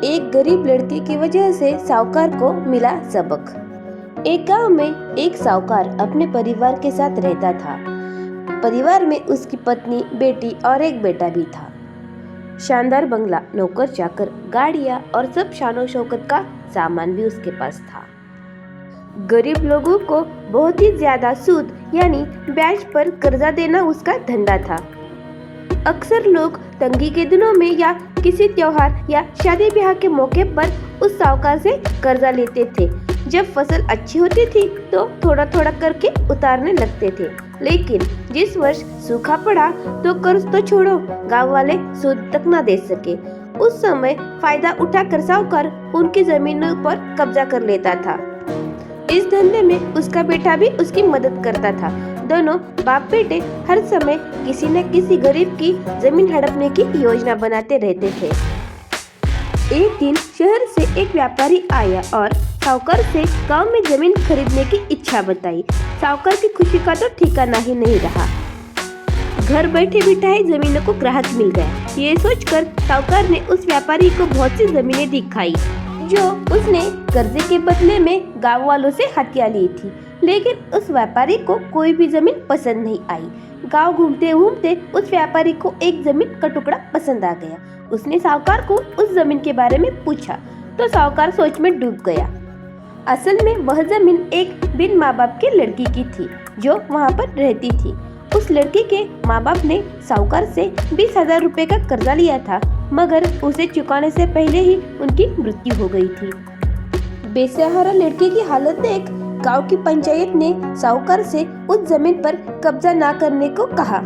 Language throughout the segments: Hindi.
एक गरीब लड़की की वजह से साहूकार को मिला सबक। एक गांव में एक साहूकार अपने परिवार के साथ रहता था। परिवार में उसकी पत्नी, बेटी और एक बेटा भी था। शानदार बंगला, नौकर चाकर, गाड़ियां और सब शानो शौकत का सामान भी उसके पास था। गरीब लोगों को बहुत ही ज्यादा सूद यानी ब्याज पर कर्जा देना उसका धंधा था। अक्सर लोग तंगी के दिनों में या किसी त्योहार या शादी ब्याह के मौके पर उस साहूकार से कर्जा लेते थे। जब फसल अच्छी होती थी तो थोड़ा थोड़ा करके उतारने लगते थे, लेकिन जिस वर्ष सूखा पड़ा तो कर्ज तो छोड़ो, गांव वाले सूद तक न दे सके। उस समय फायदा उठाकर साहूकार उनकी जमीनों पर कब्जा कर लेता था। इस धंधे में उसका बेटा भी उसकी मदद करता था। दोनों बाप बेटे हर समय किसी न किसी गरीब की जमीन हड़पने की योजना बनाते रहते थे। एक दिन शहर से एक व्यापारी आया और साहूकार से गांव में जमीन खरीदने की इच्छा बताई। साहूकार की खुशी का तो ठिकाना ही नहीं रहा। घर बैठे बिठाए जमीनों को ग्राहक मिल गया। ये सोचकर साहूकार ने उस व्यापारी को बहुत सी जमीनें दिखाई जो उसने कर्जे के बदले में गांव वालों से हथिया ली थी, लेकिन उस व्यापारी को कोई भी जमीन पसंद नहीं आई। गांव घूमते घूमते उस व्यापारी को एक जमीन का टुकड़ा पसंद आ गया। उसने साहूकार को उस जमीन के बारे में पूछा तो साहूकार सोच में डूब गया। असल में वह जमीन एक बिन माँ बाप की लड़की की थी जो वहाँ पर रहती थी। उस लड़की के माँ बाप ने साहूकार से 20,000 रुपए का कर्जा लिया था, मगर उसे चुकाने से पहले ही उनकी मृत्यु हो गई थी। बेसहारा लड़की की हालत देख गांव की पंचायत ने साहूकार से उस जमीन पर कब्जा ना करने को कहा।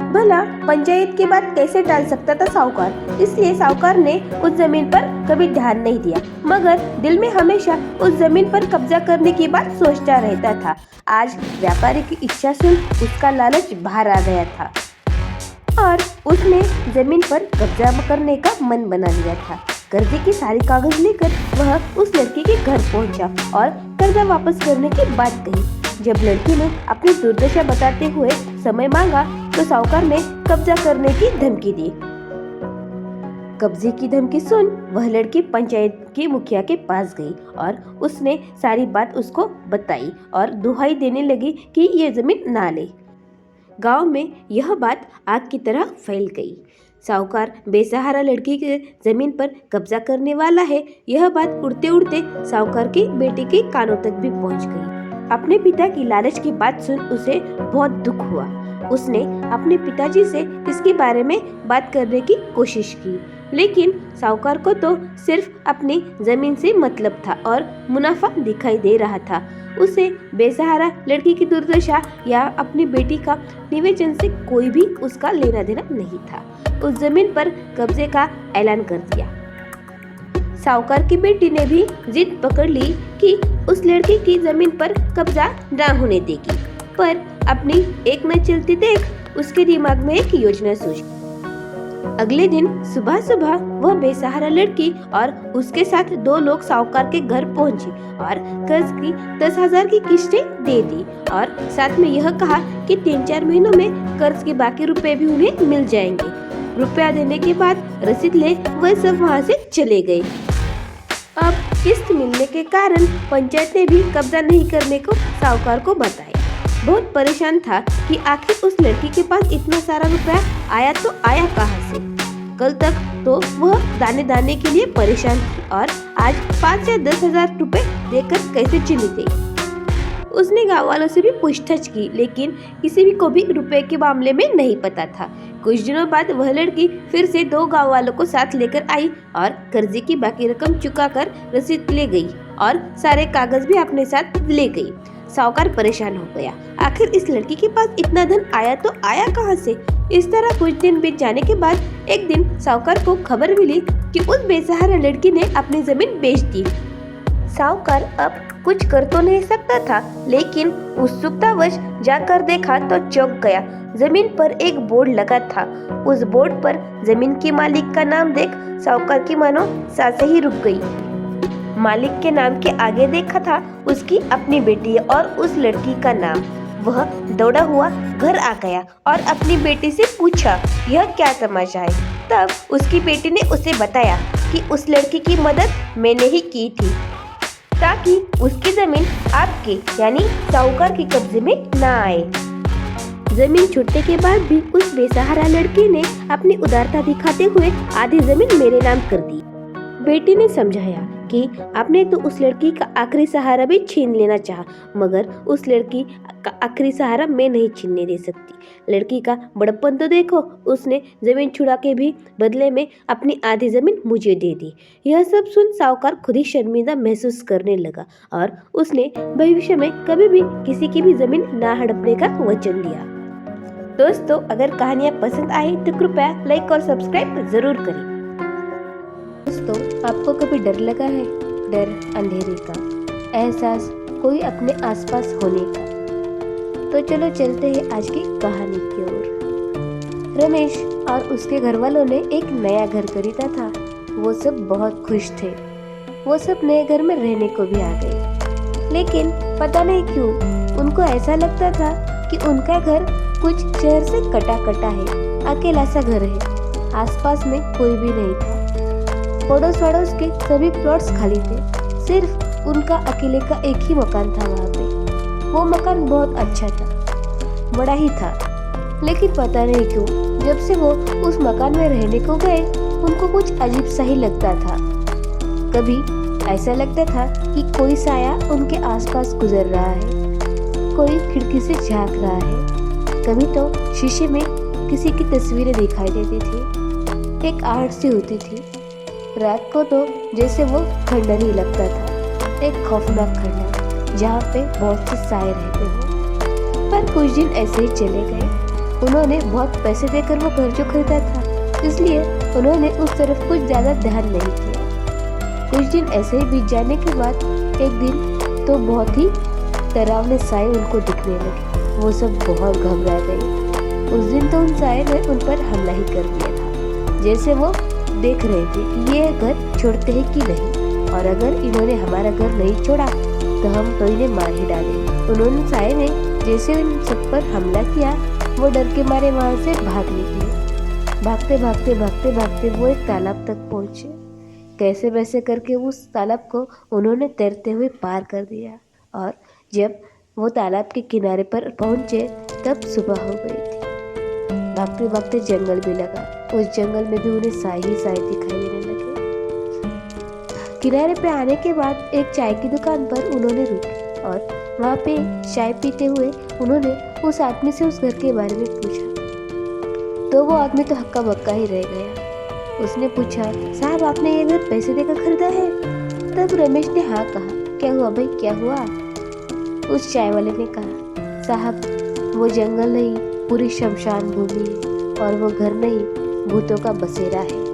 भला पंचायत की बात कैसे टाल सकता था साहूकार, इसलिए साहूकार ने उस जमीन पर कभी ध्यान नहीं दिया, मगर दिल में हमेशा उस जमीन पर कब्जा करने की बात सोचता रहता था। आज व्यापारी की इच्छा सुन उसका लालच बाहर आ गया था और उसने जमीन पर कब्जा करने का मन बना लिया था। कर्जे की सारी कागज लेकर वह उस लड़की के घर पहुंचा और कर्जा वापस करने की बात कही। जब लड़की ने अपनी दुर्दशा बताते हुए समय मांगा तो साहूकार ने कब्जा करने की धमकी दी। कब्जे की धमकी सुन वह लड़की पंचायत के मुखिया के पास गई और उसने सारी बात उसको बताई और दुहाई देने लगी कि ये जमीन ना ले। गांव में यह बात आग की तरह फैल गई। साहूकार बेसहारा लड़की के जमीन पर कब्जा करने वाला है, यह बात उड़ते उड़ते साहूकार की बेटी के कानों तक भी पहुंच गई। अपने पिता की लालच की बात सुन उसे बहुत दुख हुआ। उसने अपने पिताजी से इसके बारे में बात करने की कोशिश की, लेकिन साहूकार को तो सिर्फ अपनी जमीन से मतलब था और मुनाफा दिखाई दे रहा था। उसे बेसहारा लड़की की दुर्दशा या अपनी बेटी का निवेचन से कोई भी उसका लेना देना नहीं था। उस जमीन पर कब्जे का ऐलान कर दिया। साहूकार की बेटी ने भी जिद पकड़ ली कि उस लड़की की जमीन पर कब्जा न होने देगी, पर अपनी एक न चलती देख उसके दिमाग में एक योजना सूझी। अगले दिन सुबह सुबह वह बेसहारा लड़की और उसके साथ 2 लोग साहूकार के घर पहुंचे और कर्ज की 10,000 की किस्तें दे दी और साथ में यह कहा कि 3-4 महीनों में कर्ज के बाकी रुपए भी उन्हें मिल जाएंगे। रुपया देने के बाद रसीद ले वह सब वहां से चले गए। अब किस्त मिलने के कारण पंचायत ने भी कब्जा नहीं करने को साहूकार को बताया। बहुत परेशान था कि आखिर उस लड़की के पास इतना सारा रुपया आया तो आया कहां से। कल तक तो वह दाने दाने के लिए परेशान थी और आज 5 या 10,000 रुपए देकर कैसे चली गई। उसने गाँव वालों से भी पूछताछ की, लेकिन किसी भी को भी रुपए के मामले में नहीं पता था। कुछ दिनों बाद वह लड़की फिर से 2 गाँव वालों को साथ लेकर आई और कर्जे की बाकी रकम चुकाकर रसीद ले गई और सारे कागज भी अपने साथ ले गई। साहूकार परेशान हो गया। आखिर इस लड़की के पास इतना धन आया तो आया कहां से। इस तरह कुछ दिन बीत जाने के बाद एक दिन साहूकार को खबर मिली कि उस बेसहारा लड़की ने अपनी जमीन बेच दी। साहूकार अब कुछ कर तो नहीं सकता था, लेकिन उत्सुकतावश जाकर देखा तो चौंक गया। जमीन पर एक बोर्ड लगा था। उस बोर्ड पर जमीन के मालिक का नाम देख साहूकार की मानो सांसें ही रुक गई। मालिक के नाम के आगे देखा था उसकी अपनी बेटी और उस लड़की का नाम। वह दौड़ा हुआ घर आ गया और अपनी बेटी से पूछा, यह क्या तमाशा है। तब उसकी बेटी ने उसे बताया कि उस लड़की की मदद मैंने ही की थी ताकि उसकी जमीन आपके यानी साहूकार के कब्जे में ना आए। जमीन छूटने के बाद भी उस बेसहारा लड़की ने अपनी उदारता दिखाते हुए आधी जमीन मेरे नाम कर दी। बेटी ने समझाया कि आपने तो उस लड़की का आखिरी सहारा भी छीन लेना चाहा, मगर उस लड़की का आखिरी सहारा मैं नहीं छीनने दे सकती। लड़की का बड़प्पन तो देखो, उसने जमीन छुड़ा के भी बदले में अपनी आधी जमीन मुझे दे दी। यह सब सुन साहूकार खुद ही शर्मिंदा महसूस करने लगा और उसने भविष्य में कभी भी किसी की भी जमीन ना हड़पने का वचन दिया। दोस्तों, अगर कहानियाँ पसंद आई तो कृपया लाइक और सब्सक्राइब जरूर करें। दोस्तों, आपको कभी डर लगा है? डर अंधेरे का, एहसास कोई अपने आसपास होने का? तो चलो चलते हैं आज की कहानी की ओर। रमेश और उसके घर वालों ने एक नया घर खरीदा था। वो सब बहुत खुश थे। वो सब नए घर में रहने को भी आ गए, लेकिन पता नहीं क्यों उनको ऐसा लगता था कि उनका घर कुछ शहर से कटा कटा है, अकेला सा घर है। आसपास में कोई भी नहीं था। पड़ोस वड़ोस के सभी प्लॉट्स खाली थे। सिर्फ उनका अकेले का एक ही मकान था वहाँ पे। वो मकान बहुत अच्छा था, बड़ा ही था, लेकिन पता नहीं क्यों जब से वो उस मकान में रहने को गए उनको कुछ अजीब सा ही लगता था। कभी ऐसा लगता था कि कोई साया उनके आसपास गुजर रहा है, कोई खिड़की से झांक रहा है। कभी तो शीशे में किसी की तस्वीरें दिखाई देती थी। एक आहट सी होती थी। रात को तो जैसे वो खंडर ही लगता था, एक खौफनाक खंडर जहाँ पे बहुत से साए रहते हो। पर कुछ दिन ऐसे ही चले गए। उन्होंने बहुत पैसे देकर वो घर जो खरीदा था, इसलिए उन्होंने उस तरफ कुछ ज्यादा ध्यान नहीं किया। कुछ दिन ऐसे ही बीत जाने के बाद एक दिन तो बहुत ही डरावने साए उनको दिखने लगे। वो सब बहुत घबरा गए। उस दिन तो उन साए ने उन पर हमला ही कर दिया था, जैसे वो देख रहे थे कि ये घर छोड़ते हैं कि नहीं, और अगर इन्होंने हमारा घर नहीं छोड़ा तो हम तो इन्हें मार ही डालेंगे। उन्होंने साए ने जैसे उन सब पर हमला किया, वो डर के मारे वहां से भाग निकले। भागते भागते भागते भागते वो एक तालाब तक पहुंचे। कैसे वैसे करके उस तालाब को उन्होंने तैरते हुए पार कर दिया, और जब वो तालाब के किनारे पर पहुंचे तब सुबह हो गई थी। भागते भागते जंगल भी लगा। उस जंगल में भी उन्हें साए ही साए दिखाई देने लगे। किनारे पे आने के बाद एक चाय की दुकान पर उन्होंने रुके और वहाँ पे चाय पीते हुए उन्होंने उस आदमी से उस घर के बारे में पूछा। तो वो आदमी तो हक्का बक्का ही रह गया। उसने पूछा, साहब आपने ये घर पैसे देकर खरीदा है? तब रमेश ने हाँ कहा। क्या हुआ भाई, क्या हुआ? उस चाय वाले ने कहा, साहब वो जंगल नहीं, पूरी शमशान भूमि है, और वो घर नहीं, भूतों का बसेरा है।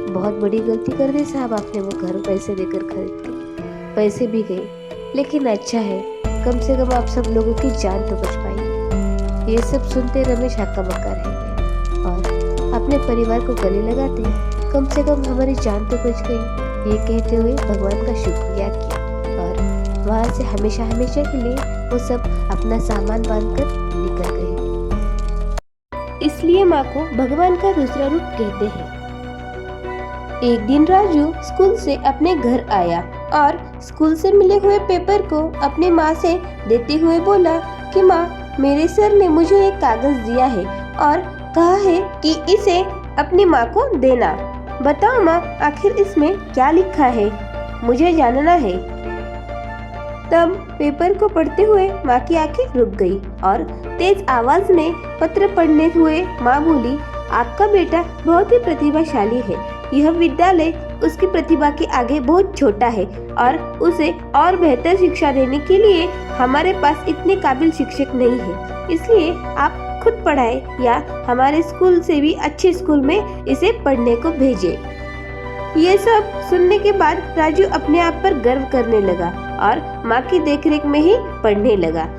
बहुत बड़ी गलती कर दी साहब आपने वो घर पैसे देकर खरीद के। पैसे भी गए, लेकिन अच्छा है कम से कम आप सब लोगों की जान तो बच पाई। ये सब सुनते रमेश हक्का बक्का रह गए और अपने परिवार को गले लगाते, कम से कम हमारी जान तो बच गई, ये कहते हुए भगवान का शुक्रिया किया। और वहाँ से हमेशा हमेशा के लिए वो सब अपना सामान बांधकर निकल गए। इसलिए माँ को भगवान का दूसरा रूप कहते हैं। एक दिन राजू स्कूल से अपने घर आया और स्कूल से मिले हुए पेपर को अपनी माँ से देते हुए बोला कि माँ, मेरे सर ने मुझे एक कागज दिया है और कहा है कि इसे अपनी माँ को देना। बताओ माँ, आखिर इसमें क्या लिखा है, मुझे जानना है। तब पेपर को पढ़ते हुए माँ की आंखें रुक गई और तेज आवाज में पत्र पढ़ने हुए माँ बोली, आपका बेटा बहुत ही प्रतिभाशाली है। यह विद्यालय उसकी प्रतिभा के आगे बहुत छोटा है और उसे और बेहतर शिक्षा देने के लिए हमारे पास इतने काबिल शिक्षक नहीं है। इसलिए आप खुद पढ़ाए या हमारे स्कूल से भी अच्छे स्कूल में इसे पढ़ने को भेजे। ये सब सुनने के बाद राजू अपने आप पर गर्व करने लगा और माँ की देखरेख में ही पढ़ने लगा।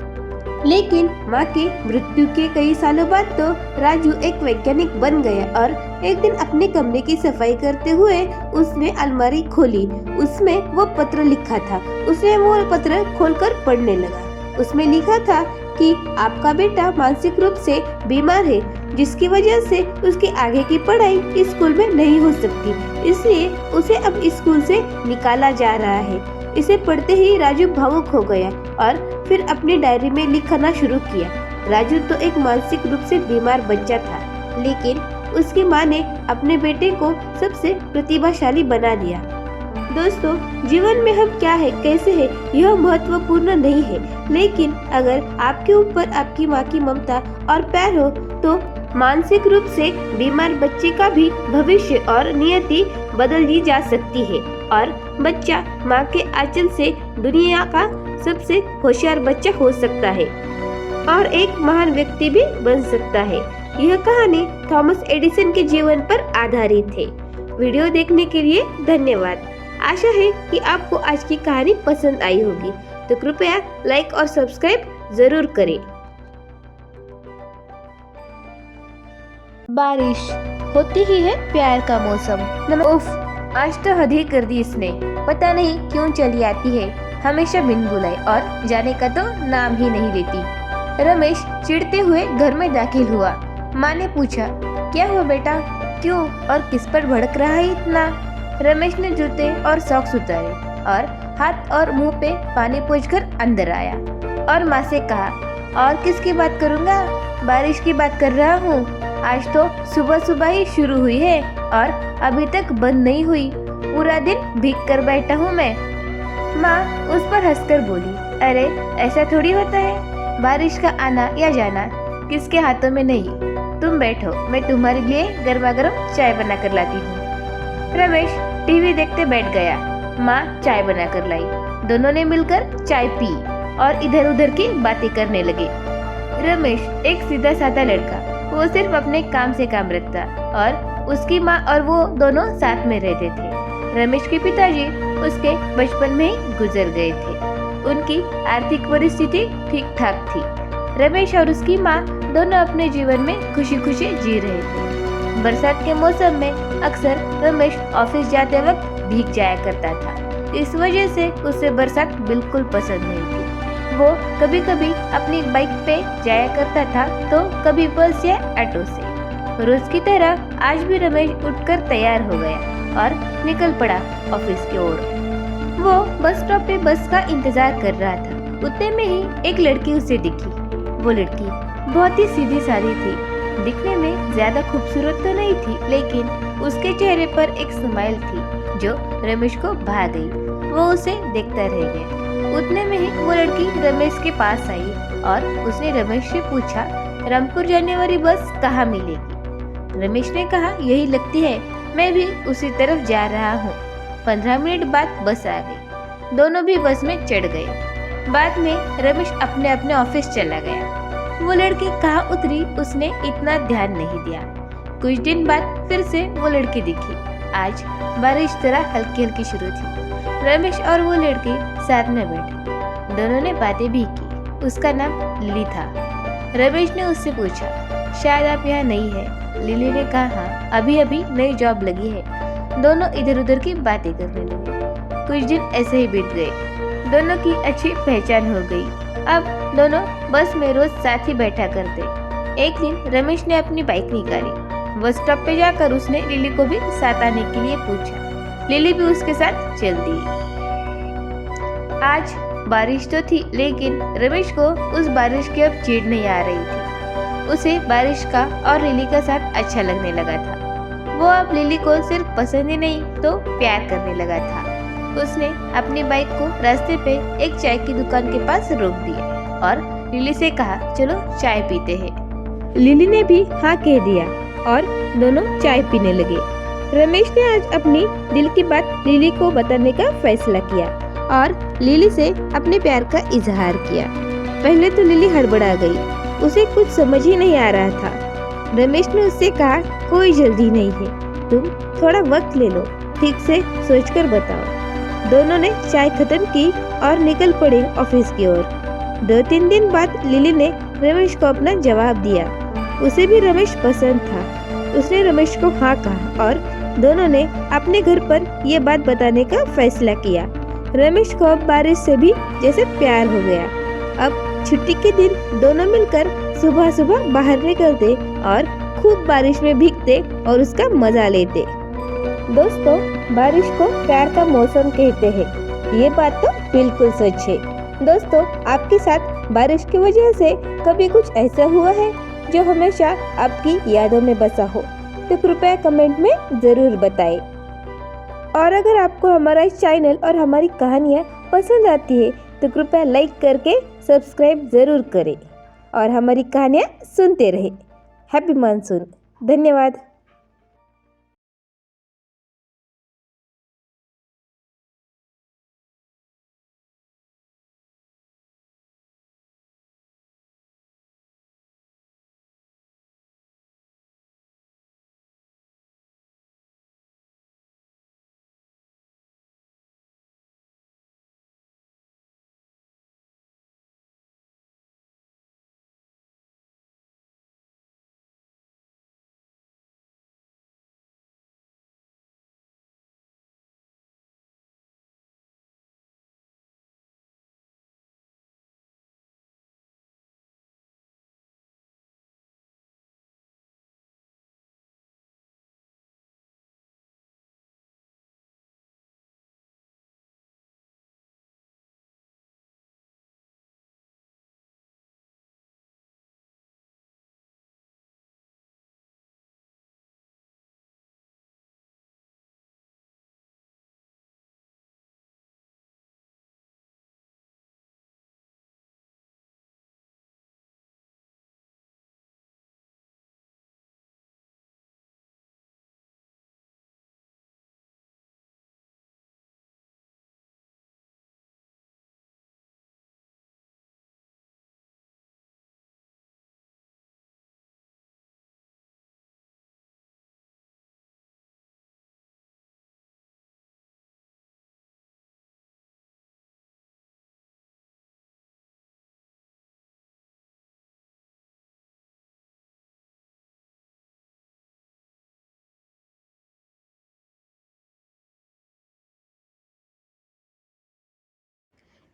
लेकिन माँ की मृत्यु के कई सालों बाद तो राजू एक वैज्ञानिक बन गया और एक दिन अपने कमरे की सफाई करते हुए उसने अलमारी खोली। उसमें वो पत्र लिखा था। उसने वो पत्र खोलकर पढ़ने लगा। उसमें लिखा था कि आपका बेटा मानसिक रूप से बीमार है जिसकी वजह से उसकी आगे की पढ़ाई स्कूल में नहीं हो सकती, इसलिए उसे अब स्कूल से निकाला जा रहा है। इसे पढ़ते ही राजू भावुक हो गया और फिर अपनी डायरी में लिखना शुरू किया। राजू तो एक मानसिक रूप से बीमार बच्चा था, लेकिन उसकी माँ ने अपने बेटे को सबसे प्रतिभाशाली बना दिया। दोस्तों, जीवन में हम क्या है, कैसे है, यह महत्वपूर्ण नहीं है, लेकिन अगर आपके ऊपर आपकी माँ की ममता और प्यार हो तो मानसिक रूप से बीमार बच्चे का भी भविष्य और नियति बदल दी जा सकती है और बच्चा माँ के आंचल से दुनिया का सबसे होशियार बच्चा हो सकता है और एक महान व्यक्ति भी बन सकता है। यह कहानी थॉमस एडिसन के जीवन पर आधारित है। वीडियो देखने के लिए धन्यवाद। आशा है कि आपको आज की कहानी पसंद आई होगी, तो कृपया लाइक और सब्सक्राइब जरूर करें। बारिश होती ही है प्यार का मौसम। उफ, आज तो हद ही कर दी इसने। पता नहीं क्यों चली आती है, हमेशा बिन बुलाए और जाने का तो नाम ही नहीं लेती। रमेश चिढ़ते हुए घर में दाखिल हुआ। माँ ने पूछा, क्या हुआ बेटा, क्यों और किस पर भड़क रहा है इतना? रमेश ने जूते और सॉक्स उतारे और हाथ और मुंह पे पानी पोंछकर अंदर आया और माँ से कहा, और किसकी बात करूँगा, बारिश की बात कर रहा हूँ। आज तो सुबह सुबह ही शुरू हुई है और अभी तक बंद नहीं हुई। पूरा दिन भीग कर बैठा हूँ मैं। माँ उस पर हंसकर बोली, अरे ऐसा थोड़ी होता है, बारिश का आना या जाना किसके हाथों में नहीं। तुम बैठो, मैं तुम्हारे लिए गर्मा गर्म चाय बना कर लाती हूँ। रमेश टीवी देखते बैठ गया। माँ चाय बना कर लाई। दोनों ने मिलकर चाय पी और इधर उधर की बातें करने लगे। रमेश एक सीधा साधा लड़का, वो सिर्फ अपने काम से काम रखता और उसकी माँ और वो दोनों साथ में रहते थे। रमेश के पिताजी उसके बचपन में ही गुजर गए थे। उनकी आर्थिक परिस्थिति ठीक ठाक थी। रमेश और उसकी माँ दोनों अपने जीवन में खुशी खुशी जी रहे थे। बरसात के मौसम में अक्सर रमेश ऑफिस जाते वक्त भीग जाया करता था। इस वजह से उसे बरसात बिल्कुल पसंद नहीं थी। वो कभी कभी अपनी बाइक पे जाया करता था तो कभी बस या ऑटो से। रोज की तरह आज भी रमेश उठकर तैयार हो गया और निकल पड़ा ऑफिस की ओर। वो बस स्टॉप पे बस का इंतजार कर रहा था। उतने में ही एक लड़की उसे दिखी। वो लड़की बहुत ही सीधी सादी थी। दिखने में ज्यादा खूबसूरत तो नहीं थी, लेकिन उसके चेहरे पर एक स्माइल थी जो रमेश को भा गई। वो उसे देखता रह गया। उतने में ही वो लड़की रमेश के पास आई और उसने रमेश से पूछा, रामपुर जाने वाली बस कहाँ मिलेगी? रमेश ने कहा, यही लगती है, मैं भी उसी तरफ जा रहा हूँ। 15 मिनट बाद बस आ गई। दोनों भी बस में चढ़ गए। बाद में रमेश अपने अपने ऑफिस चला गया। वो लड़की कहाँ उतरी उसने इतना ध्यान नहीं दिया। कुछ दिन बाद फिर से वो लड़की दिखी। आज बारिश तरह हल्की हल्की शुरू थी। रमेश और वो लड़की साथ में बैठी। दोनों ने बातें भी की। उसका नाम लिली था। रमेश ने उससे पूछा, शायद आप यहाँ नई है? लिली ने कहा, हाँ, अभी अभी नई जॉब लगी है। दोनों इधर उधर की बातें करने लगे। कुछ दिन ऐसे ही बीत गए। दोनों की अच्छी पहचान हो गई। अब दोनों बस में रोज साथ ही बैठा करते। एक दिन रमेश ने अपनी बाइक निकाली। बस स्टॉप पे जाकर उसने लिली को भी साथ आने के लिए पूछा। लिली भी उसके साथ चल दी। आज बारिश तो थी, लेकिन रमेश को उस बारिश की अब चिढ़ नहीं आ रही थी। उसे बारिश का और लिली का साथ अच्छा लगने लगा था। वो अब लिली को सिर्फ पसंद ही नहीं तो प्यार करने लगा था। उसने अपनी बाइक को रास्ते पे एक चाय की दुकान के पास रोक दिया और लिली से कहा, चलो चाय पीते हैं। लिली ने भी हाँ कह दिया और दोनों चाय पीने लगे। रमेश ने आज अपनी दिल की बात लिली को बताने का फैसला किया और लिली से अपने प्यार का इजहार किया। पहले तो लिली हड़बड़ा गई। उसे कुछ समझ ही नहीं आ रहा था। रमेश ने उससे कहा, कोई जल्दी नहीं है, तुम थोड़ा वक्त ले लो, ठीक से सोचकर बताओ। दोनों ने चाय खत्म की और निकल पड़े ऑफिस की ओर। 2-3 दिन बाद लिली ने रमेश को अपना जवाब दिया। उसे भी रमेश पसंद था। उसने रमेश को हाँ कहा और दोनों ने अपने घर पर यह बात बताने का फैसला किया। रमेश को अब बारिश से भी जैसे प्यार हो गया। अब छुट्टी के दिन दोनों मिलकर सुबह सुबह बाहर निकलते और खूब बारिश में भीगते और उसका मजा लेते। दोस्तों, बारिश को प्यार का मौसम कहते हैं, ये बात तो बिल्कुल सच है। दोस्तों, आपके साथ बारिश की वजह से कभी कुछ ऐसा हुआ है जो हमेशा आपकी यादों में बसा हो? तो कृपया कमेंट में ज़रूर बताएं। और अगर आपको हमारा चैनल और हमारी कहानियाँ पसंद आती है तो कृपया लाइक करके सब्सक्राइब ज़रूर करें और हमारी कहानियाँ सुनते रहें। Happy monsoon. धन्यवाद।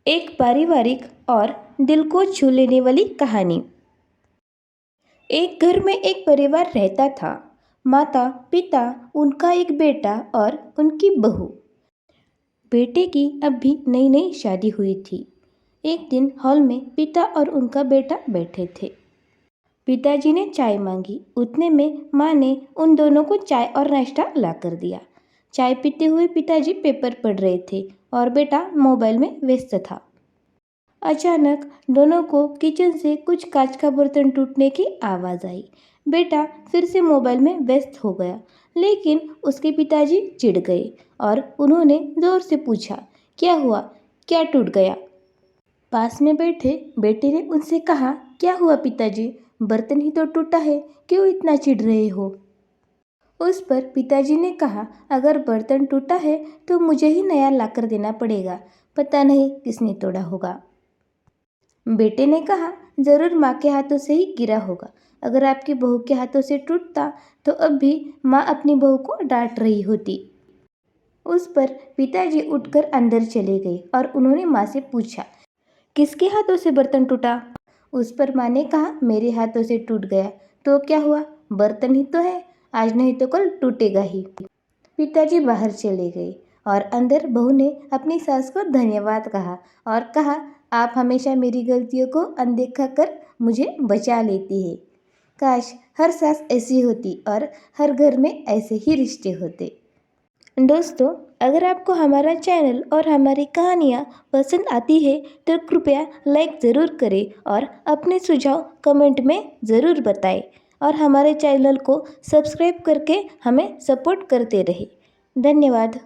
एक पारिवारिक और दिल को छू लेने वाली कहानी। एक घर में एक परिवार रहता था। माता, पिता, उनका एक बेटा और उनकी बहू। बेटे की अभी नई नई शादी हुई थी। एक दिन हॉल में पिता और उनका बेटा बैठे थे। पिताजी ने चाय मांगी। उतने में माँ ने उन दोनों को चाय और नाश्ता ला कर दिया। चाय पीते हुए पिताजी पेपर पढ़ रहे थे और बेटा मोबाइल में व्यस्त था। अचानक दोनों को किचन से कुछ कांच का बर्तन टूटने की आवाज़ आई। बेटा फिर से मोबाइल में व्यस्त हो गया, लेकिन उसके पिताजी चिढ़ गए और उन्होंने जोर से पूछा, क्या हुआ, क्या टूट गया? पास में बैठे बेटे ने उनसे कहा, क्या हुआ पिताजी, बर्तन ही तो टूटा है, क्यों इतना चिढ़ रहे हो? उस पर पिताजी ने कहा, अगर बर्तन टूटा है तो मुझे ही नया लाकर देना पड़ेगा, पता नहीं किसने तोड़ा होगा। बेटे ने कहा, जरूर माँ के हाथों से ही गिरा होगा। अगर आपकी बहू के हाथों से टूटता तो अब भी माँ अपनी बहू को डांट रही होती। उस पर पिताजी उठकर अंदर चले गए और उन्होंने माँ से पूछा, किसके हाथों से बर्तन टूटा? उस पर माँ ने कहा, मेरे हाथों से टूट गया। तो क्या हुआ, बर्तन ही तो है, आज नहीं तो कल टूटेगा ही। पिताजी बाहर चले गए और अंदर बहू ने अपनी सास को धन्यवाद कहा और कहा, आप हमेशा मेरी गलतियों को अनदेखा कर मुझे बचा लेती है। काश हर सास ऐसी होती और हर घर में ऐसे ही रिश्ते होते। दोस्तों, अगर आपको हमारा चैनल और हमारी कहानियाँ पसंद आती है तो कृपया लाइक ज़रूर करें और अपने सुझाव कमेंट में ज़रूर बताएं और हमारे चैनल को सब्सक्राइब करके हमें सपोर्ट करते रहें। धन्यवाद।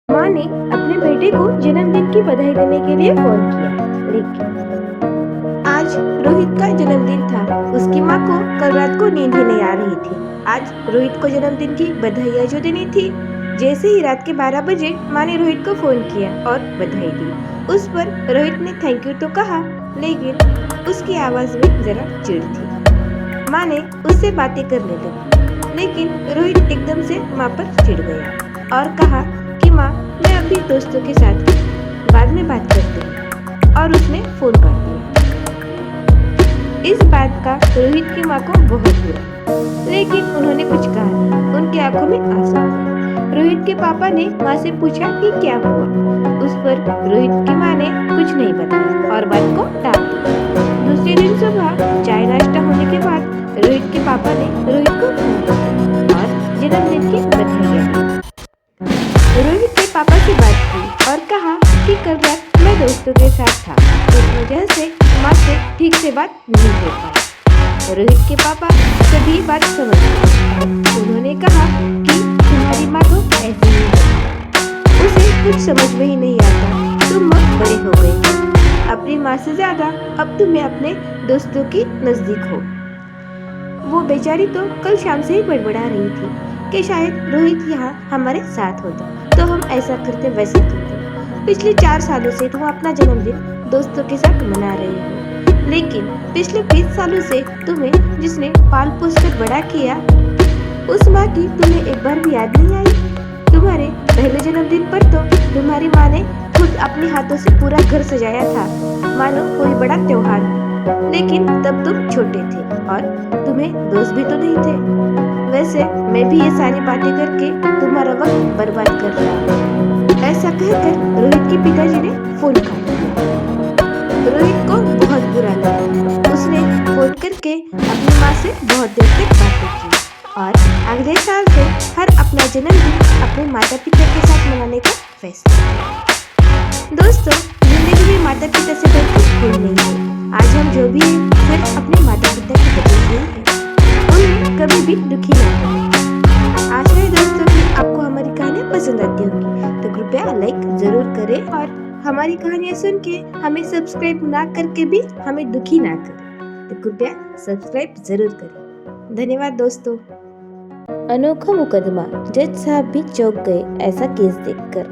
माँ ने अपने बेटे को जन्मदिन की बधाई देने के लिए फोन किया, लेकिन आज रोहित का जन्मदिन था। उसकी माँ को कल रात को नींद ही नहीं आ रही थी। आज रोहित को जन्मदिन की बधाइयाँ जो देनी थी। जैसे ही रात के 12 बजे माँ ने रोहित को फोन किया और बधाई दी। उस पर रोहित ने थैंक यू तो कहा, लेकिन उसकी आवाज़ में जरा चिढ़ थी। माँ ने उससे बातें करने लगी, लेकिन रोहित एकदम से माँ पर चिढ़ गया और कहा कि माँ, मैं अभी दोस्तों के साथ हूँ, बाद में बात करते हैं, और उसने फ़ोन काट दिया। इस बात का रोहित की माँ को बहुत बुरा, लेकिन उन्होंने कुछ कहा नहीं। उनकी आंखों में आंसू आ गए। रोहित के पापा ने माँ से पूछा कि क्या हुआ। उस पर रोहित की माँ ने कुछ नहीं बताया और बात को टाल दिया। दूसरे दिन सुबह चाय नाश्ता होने के बाद रोहित के पापा ने रोहित को फोन किया और जन्मदिन की बधाइयाँ दी। रोहित ने पापा से बात की और कहा कि कल रात मैं दोस्तों के साथ था, इस वजह से माँ से ठीक से बात नहीं हो पाई। रोहित के पापा सभी बात समझ गए। उन्होंने कहा कि तुम्हारी माँ तो ऐसी ही है, उसे कुछ समझ में ही नहीं आता। तुम बड़े हो गए, अपनी माँ से ज्यादा अब तुम्हें अपने दोस्तों की नजदीक हो। वो बेचारी तो कल शाम से ही बड़बड़ा रही थी कि शायद रोहित यहाँ हमारे साथ होता तो हम ऐसा करते वैसा करते। पिछले 4 सालों से तुम अपना जन्मदिन दोस्तों के साथ मना रही हो, लेकिन पिछले 20 सालों से तुम्हें जिसने पाल पोस कर बड़ा किया, उस माँ की तुम्हें एक बार भी याद नहीं आई। तुम्हारे पहले जन्मदिन पर तो तुम्हारी माँ ने खुद अपने हाथों से पूरा घर सजाया था, मानो कोई बड़ा त्योहार हो। लेकिन तब तुम छोटे थे और तुम्हें दोस्त भी तो नहीं थे। वैसे मैं भी ये सारी बातें करके तुम्हारा वक्त बर्बाद कर रहा हूँ। ऐसा कहकर रोहित के पिताजी ने फोन काट दिया। रोहित को बहुत बुरा लगा। उसने फोन करके अपनी माँ से बहुत देर तक बातें की और अगले साल से हर अपना जन्मदिन अपने माता पिता के साथ मनाने का फैसला किया। दोस्तों, जिंदगी में माता पिता से बढ़कर कोई नहीं है। आज हम जो भी हैं सिर्फ अपने माता पिता की वजह से ही हैं। उन्हें कभी भी दुखी ना करें। आशा है दोस्तों कि आपको हमारी कहानियाँ पसंद आती होगी, तो कृपया लाइक जरूर करें और हमारी कहानियाँ सुन के हमें सब्सक्राइब ना करके भी हमें दुखी ना करें, तो कृपया सब्सक्राइब जरूर करें। धन्यवाद दोस्तों। अनोखा मुकदमा, जज साहब भी चौंक गए ऐसा केस देखकर।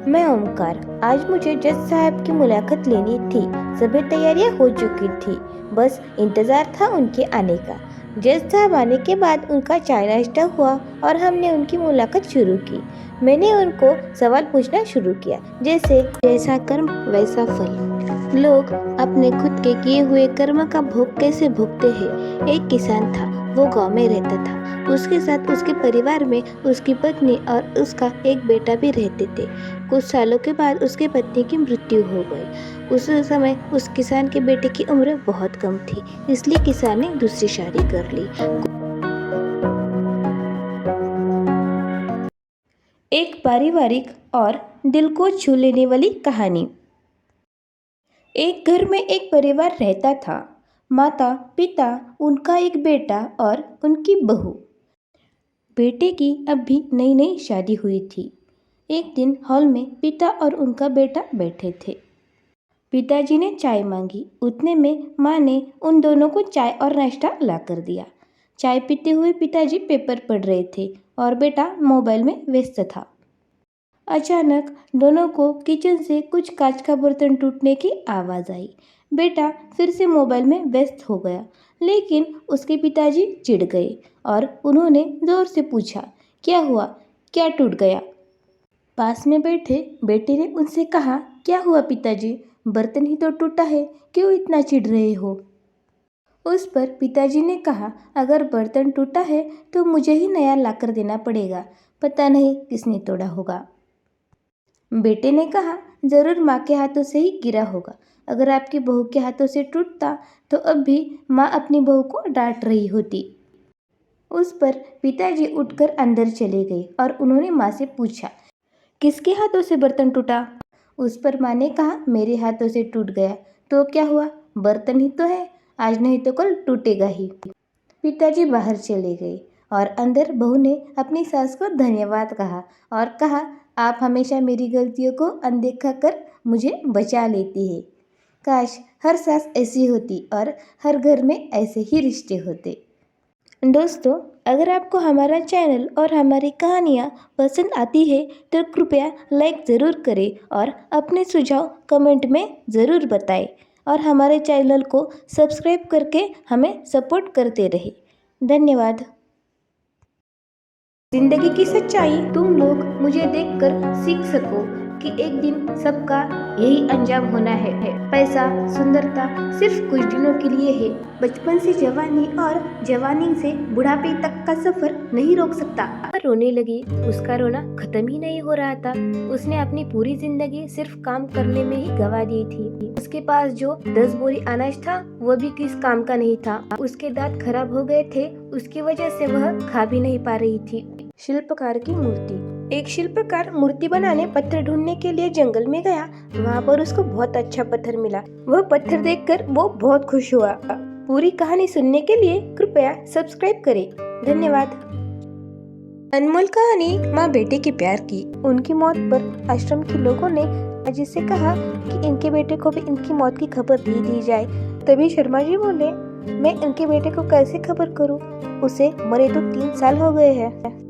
मैं ओमकार। आज मुझे जज साहब की मुलाकात लेनी थी। सभी तैयारियां हो चुकी थी, बस इंतजार था उनके आने का। जज साहब आने के बाद उनका चाय नाश्ता हुआ और हमने उनकी मुलाकात शुरू की। मैंने उनको सवाल पूछना शुरू किया, जैसे जैसा कर्म वैसा फल। लोग अपने खुद के किए हुए कर्म का भोग कैसे भोगते हैं। एक किसान था, वो गांव में रहता था। उसके साथ उसके परिवार में उसकी पत्नी और उसका एक बेटा भी रहते थे। कुछ सालों के बाद उसकी पत्नी की मृत्यु हो गई। उस समय उस किसान के बेटे की उम्र बहुत कम थी, इसलिए किसान ने दूसरी शादी कर ली। एक पारिवारिक और दिल को छू लेने वाली कहानी। एक घर में एक परिवार रहता था। माता, पिता, उनका एक बेटा और उनकी बहू। बेटे की अभी नई नई शादी हुई थी। एक दिन हॉल में पिता और उनका बेटा बैठे थे। पिताजी ने चाय मांगी। उतने में माँ ने उन दोनों को चाय और नाश्ता ला कर दिया। चाय पीते हुए पिताजी पेपर पढ़ रहे थे और बेटा मोबाइल में व्यस्त था। अचानक दोनों को किचन से कुछ कांच का बर्तन टूटने की आवाज़ आई। बेटा फिर से मोबाइल में व्यस्त हो गया, लेकिन उसके पिताजी चिढ़ गए और उन्होंने जोर से पूछा, क्या हुआ, क्या टूट गया? पास में बैठे बेटे ने उनसे कहा, क्या हुआ पिताजी, बर्तन ही तो टूटा है, क्यों इतना चिढ़ रहे हो? उस पर पिताजी ने कहा, अगर बर्तन टूटा है तो मुझे ही नया लाकर देना पड़ेगा, पता नहीं किसने तोड़ा होगा। बेटे ने कहा, जरूर माँ के हाथों से ही गिरा होगा। अगर आपकी बहू के हाथों से टूटता तो अब भी माँ अपनी बहू को डांट रही होती। उस पर पिताजी उठकर अंदर चले गए और उन्होंने माँ से पूछा, किसके हाथों से बर्तन टूटा? उस पर माँ ने कहा, मेरे हाथों से टूट गया। तो क्या हुआ, बर्तन ही तो है, आज नहीं तो कल टूटेगा ही। पिताजी बाहर चले गए और अंदर बहू ने अपनी सास को धन्यवाद कहा और कहा, आप हमेशा मेरी गलतियों को अनदेखा कर मुझे बचा लेती है। काश हर सास ऐसी होती और हर घर में ऐसे ही रिश्ते होते। दोस्तों, अगर आपको हमारा चैनल और हमारी कहानियाँ पसंद आती है तो कृपया लाइक ज़रूर करें और अपने सुझाव कमेंट में ज़रूर बताएं और हमारे चैनल को सब्सक्राइब करके हमें सपोर्ट करते रहें। धन्यवाद। जिंदगी की सच्चाई तुम लोग मुझे देखकर सीख सको, कि एक दिन सबका यही अंजाम होना है। पैसा, सुंदरता सिर्फ कुछ दिनों के लिए है। बचपन से जवानी और जवानी से बुढ़ापे तक का सफर नहीं रोक सकता। रोने लगी। उसका रोना खत्म ही नहीं हो रहा था। उसने अपनी पूरी जिंदगी सिर्फ काम करने में ही गवा दी थी। उसके पास जो 10 बोरी अनाज था वो भी किस काम का नहीं था। उसके दांत खराब हो गए थे, उसकी वजह से वह खा भी नहीं पा रही थी। शिल्पकार की मूर्ति। एक शिल्पकार मूर्ति बनाने पत्थर ढूंढने के लिए जंगल में गया। वहाँ पर उसको बहुत अच्छा पत्थर मिला। वह पत्थर देखकर वो बहुत खुश हुआ। पूरी कहानी सुनने के लिए कृपया सब्सक्राइब करें। धन्यवाद। अनमोल कहानी माँ बेटे के प्यार की। उनकी मौत पर आश्रम के लोगों ने अजय से कहा कि इनके बेटे को भी इनकी मौत की खबर दी जाए। तभी शर्मा जी बोले, मैं इनके बेटे को कैसे खबर करूं? उसे मरे तो 3 साल हो गए हैं।